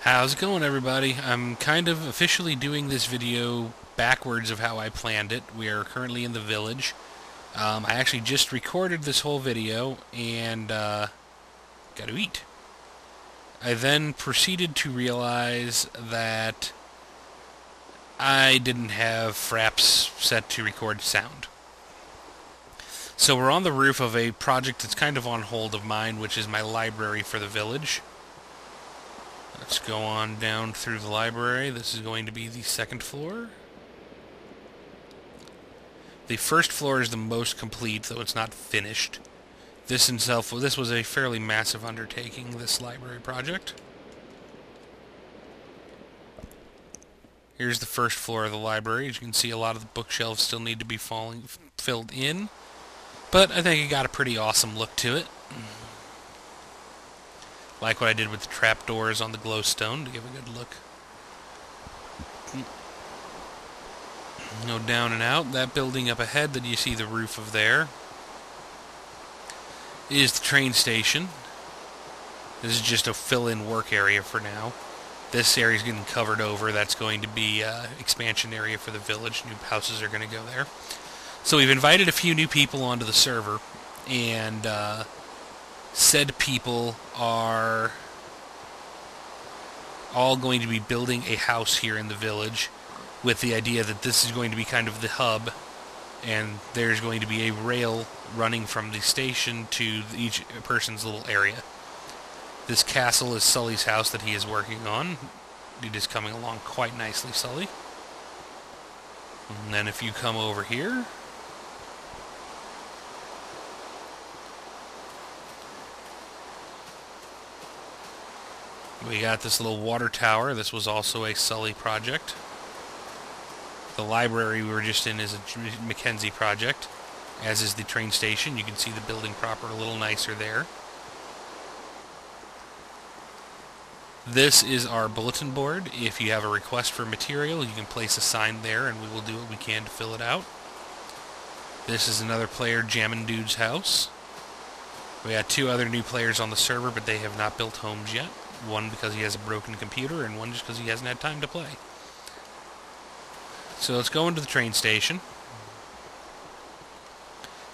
How's it going, everybody? I'm kind of officially doing this video backwards of how I planned it. We are currently in the village. I actually just recorded this whole video and got to eat. I then proceeded to realize that I didn't have Fraps set to record sound. So we're on the roof of a project that's kind of on hold of mine, which is my library for the village. Let's go on down through the library. This is going to be the second floor. The first floor is the most complete, though it's not finished. This was a fairly massive undertaking, this library project. Here's the first floor of the library. As you can see, a lot of the bookshelves still need to be filled in, but I think it got a pretty awesome look to it. Like what I did with the trapdoors on the glowstone to give a good look. Go down and out. That building up ahead that you see the roof of there is the train station. This is just a fill-in work area for now. This area is getting covered over. That's going to be an expansion area for the village. New houses are going to go there. So we've invited a few new people onto the server, and said people are all going to be building a house here in the village with the idea that this is going to be kind of the hub, and there's going to be a rail running from the station to each person's little area. This castle is Sully's house that he is working on. It is coming along quite nicely, Sully. And then if you come over here, we got this little water tower. This was also a Sully project. The library we were just in is a Mackenzie project, as is the train station. You can see the building proper a little nicer there. This is our bulletin board. If you have a request for material, you can place a sign there and we will do what we can to fill it out. This is another player, Jammin' Dude's house. We got two other new players on the server, but they have not built homes yet. One because he has a broken computer, and one just because he hasn't had time to play. So let's go into the train station.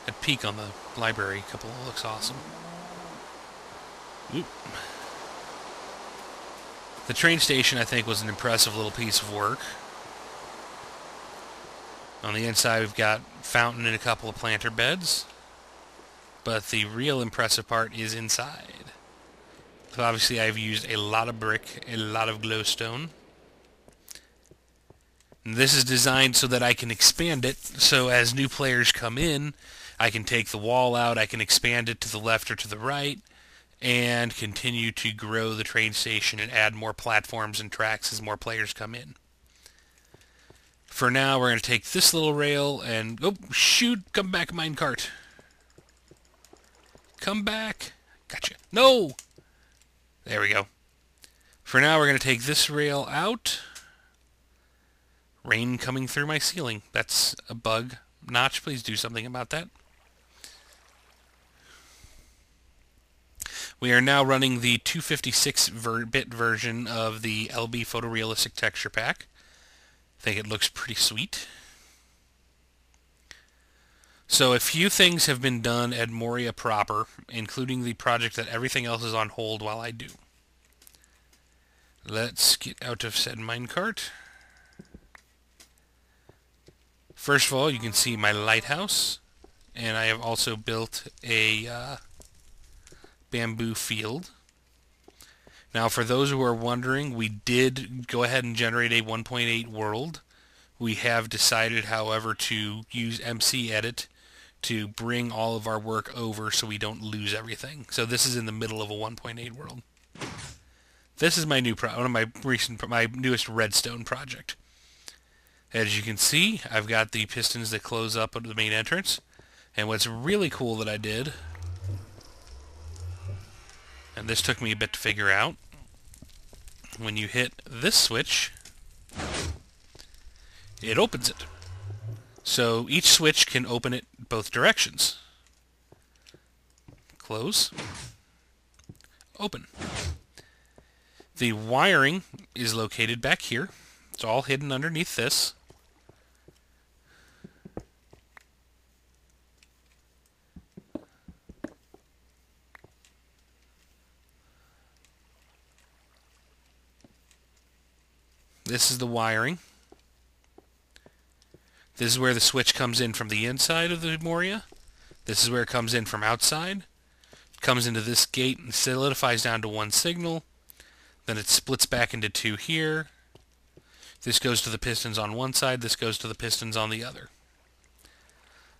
That peak on the library couple looks awesome. Oop. The train station, I think, was an impressive little piece of work. On the inside, we've got fountain and a couple of planter beds. But the real impressive part is inside. So obviously I've used a lot of brick, a lot of glowstone. And this is designed so that I can expand it, so as new players come in, I can take the wall out, I can expand it to the left or to the right, and continue to grow the train station and add more platforms and tracks as more players come in. For now, we're going to take this little rail and... Oh, shoot! Come back, minecart! Come back! Gotcha. No! There we go. For now, we're going to take this rail out. Rain coming through my ceiling. That's a bug. Notch, please do something about that. We are now running the 256-bit version of the LB Photorealistic Texture Pack. I think it looks pretty sweet. So a few things have been done at Moria proper, including the project that everything else is on hold while I do. Let's get out of said minecart. First of all, you can see my lighthouse, and I have also built a bamboo field. Now, for those who are wondering, we did go ahead and generate a 1.8 world. We have decided, however, to use MC Edit to bring all of our work over so we don't lose everything. So this is in the middle of a 1.8 world. This is my new one of my newest redstone project. As you can see, I've got the pistons that close up at the main entrance. And what's really cool that I did, and this took me a bit to figure out, when you hit this switch, it opens it. So each switch can open it both directions. Close. Open. The wiring is located back here. It's all hidden underneath this. This is the wiring. This is where the switch comes in from the inside of the Moria. This is where it comes in from outside. It comes into this gate and solidifies down to one signal. Then it splits back into two here. This goes to the pistons on one side. This goes to the pistons on the other.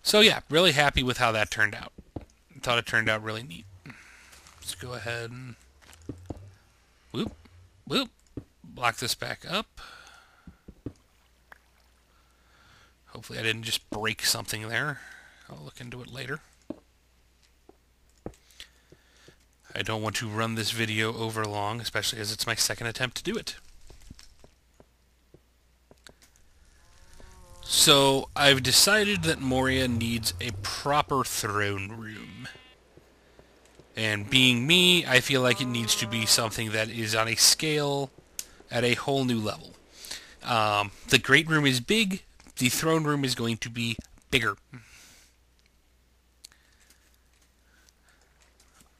So yeah, really happy with how that turned out. I thought it turned out really neat. Let's go ahead and whoop, whoop. Block this back up. Hopefully I didn't just break something there. I'll look into it later. I don't want to run this video over long, especially as it's my second attempt to do it. So I've decided that Moria needs a proper throne room. And being me, I feel like it needs to be something that is on a scale at a whole new level. The great room is big. The throne room is going to be bigger.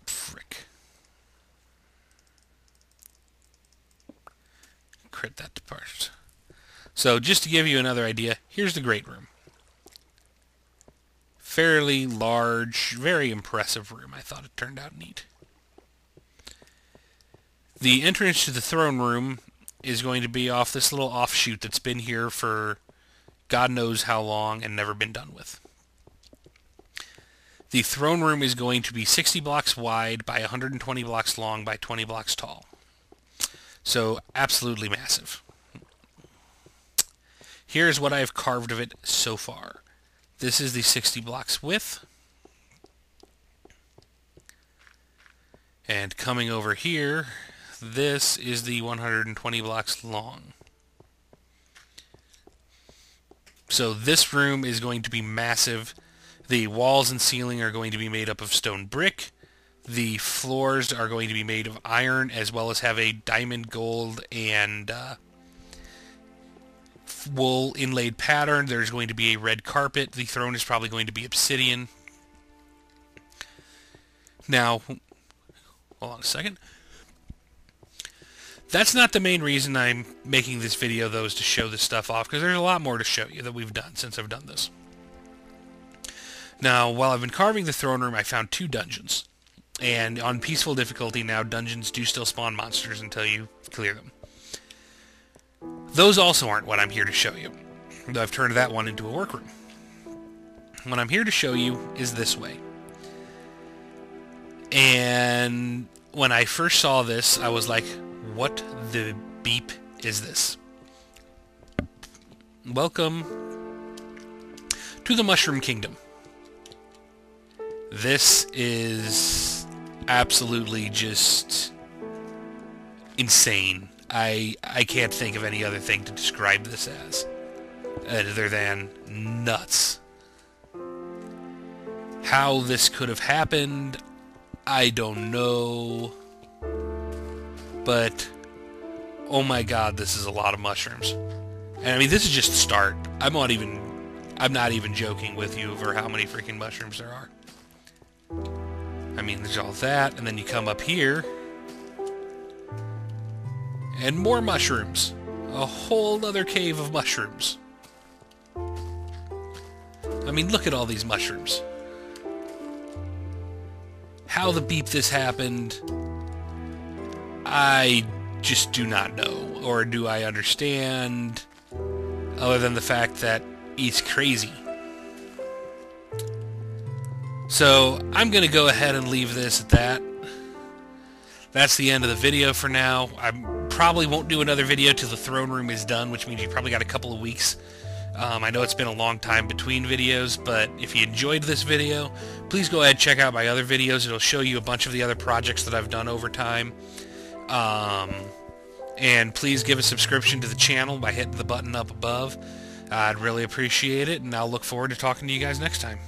Frick. Crit that depart. So just to give you another idea, here's the great room. Fairly large, very impressive room. I thought it turned out neat. The entrance to the throne room is going to be off this little offshoot that's been here for God knows how long and never been done with. The throne room is going to be 60 blocks wide by 120 blocks long by 20 blocks tall. So absolutely massive. Here's what I've carved of it so far. This is the 60 blocks width. And coming over here, this is the 120 blocks long. So this room is going to be massive. The walls and ceiling are going to be made up of stone brick. The floors are going to be made of iron, as well as have a diamond, gold, and wool inlaid pattern. There's going to be a red carpet. The throne is probably going to be obsidian. Now, hold on a second. That's not the main reason I'm making this video, though, is to show this stuff off, because there's a lot more to show you that we've done since I've done this. Now, while I've been carving the throne room, I found 2 dungeons. And on peaceful difficulty now, dungeons do still spawn monsters until you clear them. Those also aren't what I'm here to show you, though I've turned that one into a workroom. What I'm here to show you is this way. And when I first saw this, I was like, what the beep is this? Welcome to the Mushroom Kingdom. This is absolutely just insane. I can't think of any other thing to describe this as other than nuts. How this could have happened, I don't know. But, oh my god, this is a lot of mushrooms. And I mean, this is just the start. I'm not even joking with you over how many freaking mushrooms there are. I mean, there's all that, and then you come up here, and more mushrooms. A whole other cave of mushrooms. I mean, look at all these mushrooms. How the beep this happened, I just do not know, or do I understand, other than the fact that he's crazy. So, I'm going to go ahead and leave this at that. That's the end of the video for now. I probably won't do another video till the throne room is done, which means you probably got a couple of weeks. I know it's been a long time between videos, but if you enjoyed this video, please go ahead and check out my other videos. It'll show you a bunch of the other projects that I've done over time. And please give a subscription to the channel by hitting the button up above. I'd really appreciate it, and I'll look forward to talking to you guys next time.